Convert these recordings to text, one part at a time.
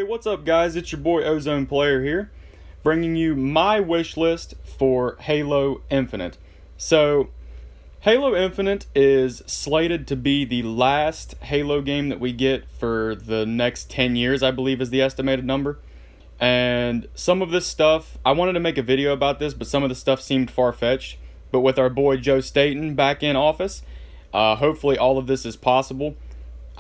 What's up, guys? It's your boy Ozone Player here, bringing you my wish list for Halo Infinite. So, Halo Infinite is slated to be the last Halo game that we get for the next 10 years, I believe is the estimated number. And some of this stuff, I wanted to make a video about this, but some of the stuff seemed far-fetched. But with our boy Joe Staten back in office, hopefully all of this is possible.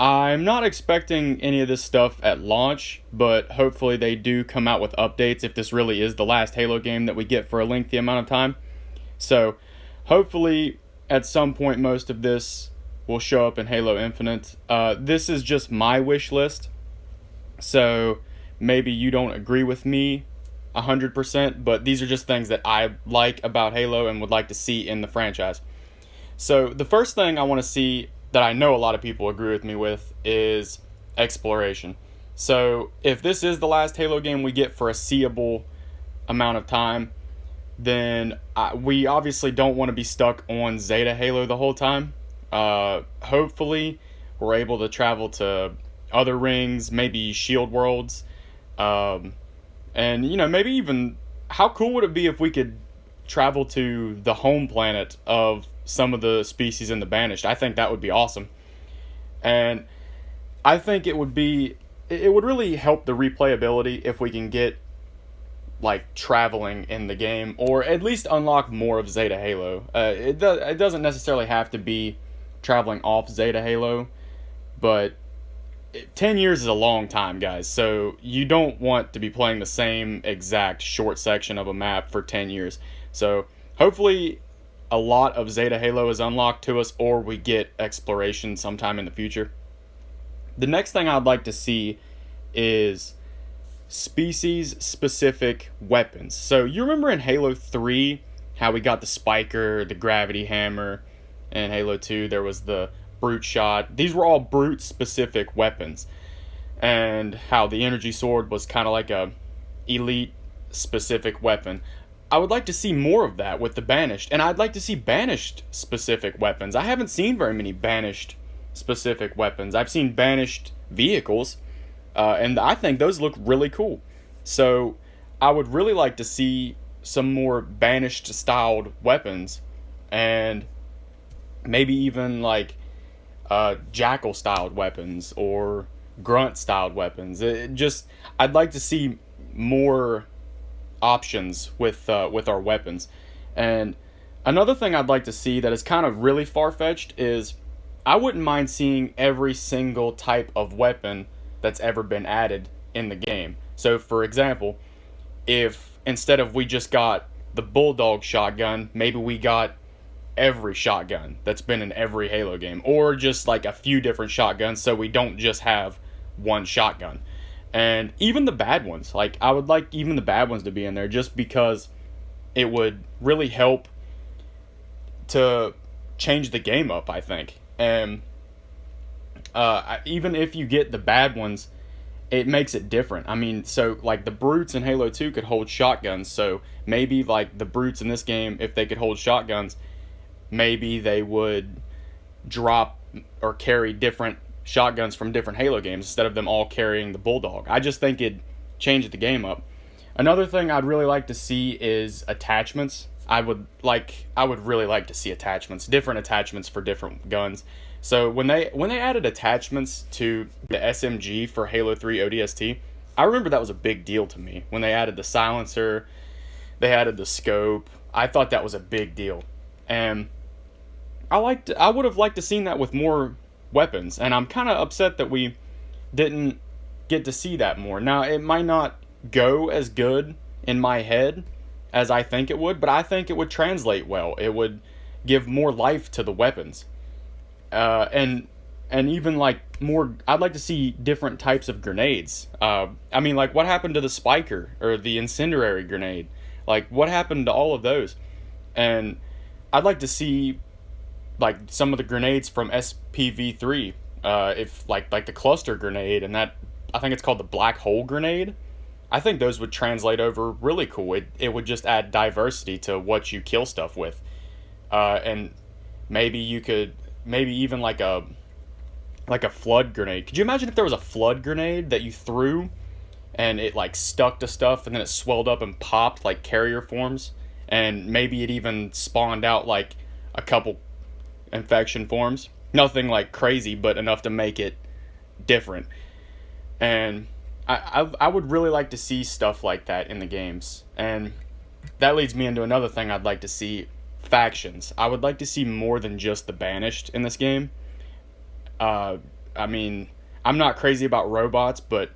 I'm not expecting any of this stuff at launch, but hopefully they do come out with updates if this really is the last Halo game that we get for a lengthy amount of time. So, hopefully at some point most of this will show up in Halo Infinite. This is just my wish list, so maybe you don't agree with me 100%, but these are just things that I like about Halo and would like to see in the franchise. So, the first thing I want to see that I know a lot of people agree with me with is exploration. So if this is the last Halo game we get for a seeable amount of time, then we obviously don't want to be stuck on Zeta Halo the whole time. Hopefully we're able to travel to other rings, maybe shield worlds, and maybe even, how cool would it be if we could travel to the home planet of some of the species in the Banished? I think that would be awesome. And I think it would really help the replayability if we can get like traveling in the game, or at least unlock more of Zeta Halo. It doesn't necessarily have to be traveling off Zeta Halo, but 10 years is a long time, guys, so you don't want to be playing the same exact short section of a map for 10 years. So hopefully a lot of Zeta Halo is unlocked to us, or we get exploration sometime in the future. The next thing I'd like to see is species-specific weapons. So you remember in Halo 3 how we got the Spiker, the Gravity Hammer, and Halo 2 there was the Brute Shot. These were all Brute-specific weapons. And how the Energy Sword was kind of like a elite-specific weapon. I would like to see more of that with the Banished, and I'd like to see Banished-specific weapons. I haven't seen very many Banished-specific weapons. I've seen Banished vehicles, and I think those look really cool. So I would really like to see some more Banished-styled weapons, and maybe even like Jackal-styled weapons or Grunt-styled weapons. I'd like to see more options with our weapons. And another thing I'd like to see that is kind of really far-fetched is I wouldn't mind seeing every single type of weapon that's ever been added in the game. So for example, if instead of we just got the Bulldog shotgun, maybe we got every shotgun that's been in every Halo game, or just like a few different shotguns so we don't just have one shotgun. And even the bad ones, like I would like even the bad ones to be in there, just because it would really help to change the game up, I think. And even if you get the bad ones, it makes it different. I mean, so like the Brutes in Halo 2 could hold shotguns, so maybe like the Brutes in this game, if they could hold shotguns, maybe they would drop or carry different shotguns from different Halo games instead of them all carrying the Bulldog. I just think it'd change the game up. Another thing I'd really like to see is attachments. I would really like to see different attachments for different guns. So when they added attachments to the SMG for Halo 3 ODST, I remember that was a big deal to me. When they added the silencer, they added the scope. I thought that was a big deal. And I would have liked to seen that with more weapons, and I'm kind of upset that we didn't get to see that more. Now, it might not go as good in my head as I think it would, but I think it would translate well. It would give more life to the weapons. And even like more, I'd like to see different types of grenades. I mean, like what happened to the Spiker or the Incendiary grenade? Like what happened to all of those? And I'd like to see like some of the grenades from SPV3, if like the cluster grenade, and that I think it's called the black hole grenade. I think those would translate over really cool. It would just add diversity to what you kill stuff with, and maybe even like a flood grenade. Could you imagine if there was a flood grenade that you threw and it like stuck to stuff, and then it swelled up and popped like carrier forms, and maybe it even spawned out like a couple infection forms. Nothing like crazy, but enough to make it different. And I would really like to see stuff like that in the games. And that leads me into another thing I'd like to see: factions. I would like to see more than just the Banished in this game. I mean, I'm not crazy about robots, but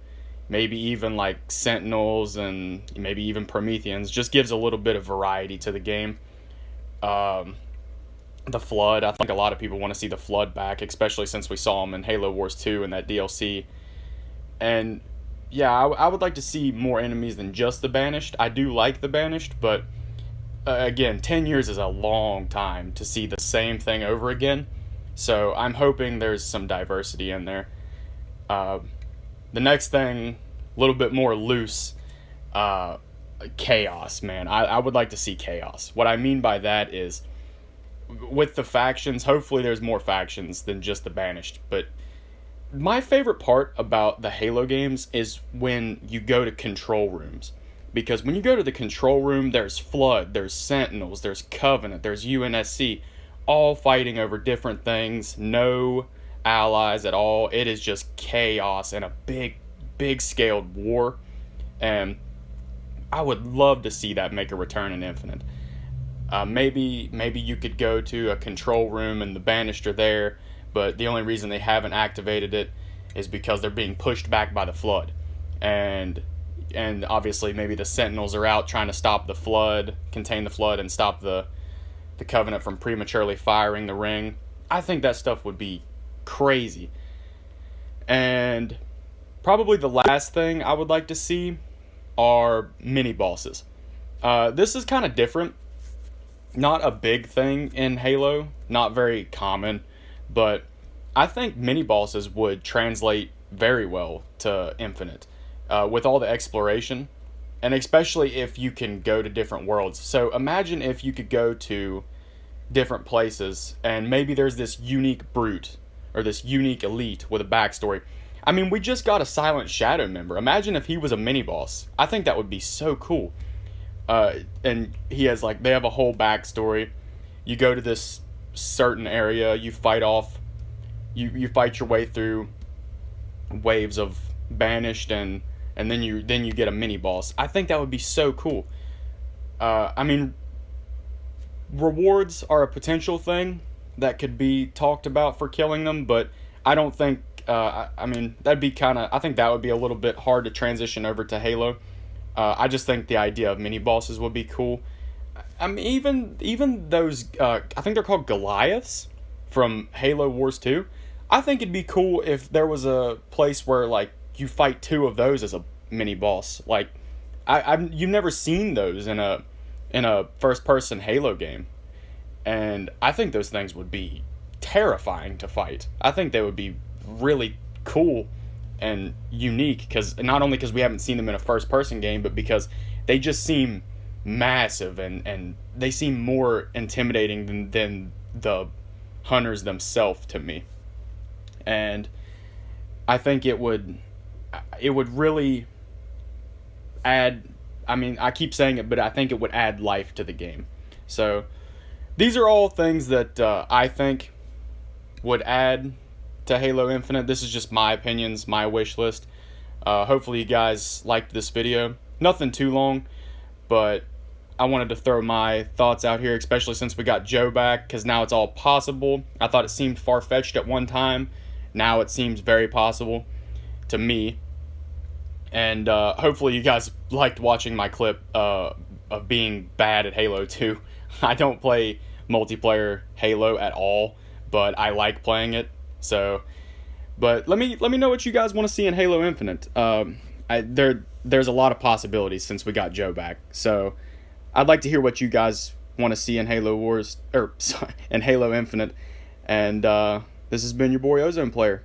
maybe even like Sentinels and maybe even Prometheans just gives a little bit of variety to the game. The Flood, I think a lot of people want to see the Flood back, especially since we saw him in Halo Wars 2 and that DLC. And yeah, I would like to see more enemies than just the Banished. I do like the Banished, but again, 10 years is a long time to see the same thing over again. So I'm hoping there's some diversity in there. The next thing, a little bit more loose, chaos, man. I would like to see chaos. What I mean by that is, with the factions, hopefully there's more factions than just the Banished. But my favorite part about the Halo games is when you go to control rooms. Because when you go to the control room, there's Flood, there's Sentinels, there's Covenant, there's UNSC, all fighting over different things, no allies at all. It is just chaos and a big scaled war. And I would love to see that make a return in Infinite. Maybe you could go to a control room and the Banished are there, but the only reason they haven't activated it is because they're being pushed back by the Flood. And obviously maybe the Sentinels are out trying to stop the Flood, contain the Flood, and stop the Covenant from prematurely firing the ring. I think that stuff would be crazy. And probably the last thing I would like to see are mini bosses. This is kind of different. Not a big thing in Halo, not very common, but I think mini bosses would translate very well to Infinite, with all the exploration, and especially if you can go to different worlds. So imagine if you could go to different places, and maybe there's this unique brute, or this unique elite with a backstory. I mean, we just got a Silent Shadow member. Imagine if he was a mini boss. I think that would be so cool. And he has they have a whole backstory. You go to this certain area, you fight you fight your way through waves of Banished, and then you get a mini boss. I think that would be so cool. I mean, rewards are a potential thing that could be talked about for killing them, but I don't think, I mean, I think that would be a little bit hard to transition over to Halo. I just think the idea of mini bosses would be cool. I mean, even those, I think they're called Goliaths from Halo Wars 2. I think it'd be cool if there was a place where you fight two of those as a mini boss. You've never seen those in a first person Halo game, and I think those things would be terrifying to fight. I think they would be really cool and unique, not only because we haven't seen them in a first-person game, but because they just seem massive and they seem more intimidating than the hunters themselves to me. And I think it would really add. I mean, I keep saying it, but I think it would add life to the game. So these are all things that I think would add to Halo Infinite. This is just my opinions, my wish list. Hopefully you guys liked this video. Nothing too long, but I wanted to throw my thoughts out here, especially since we got Joe back, because now it's all possible. I thought it seemed far-fetched at one time. Now it seems very possible to me. And hopefully you guys liked watching my clip of being bad at Halo 2. I don't play multiplayer Halo at all, but I like playing it. So, but let me know what you guys want to see in Halo Infinite. There's a lot of possibilities since we got Joe back. So, I'd like to hear what you guys want to see in Halo Wars, in Halo Infinite. And this has been your boy Ozone Player.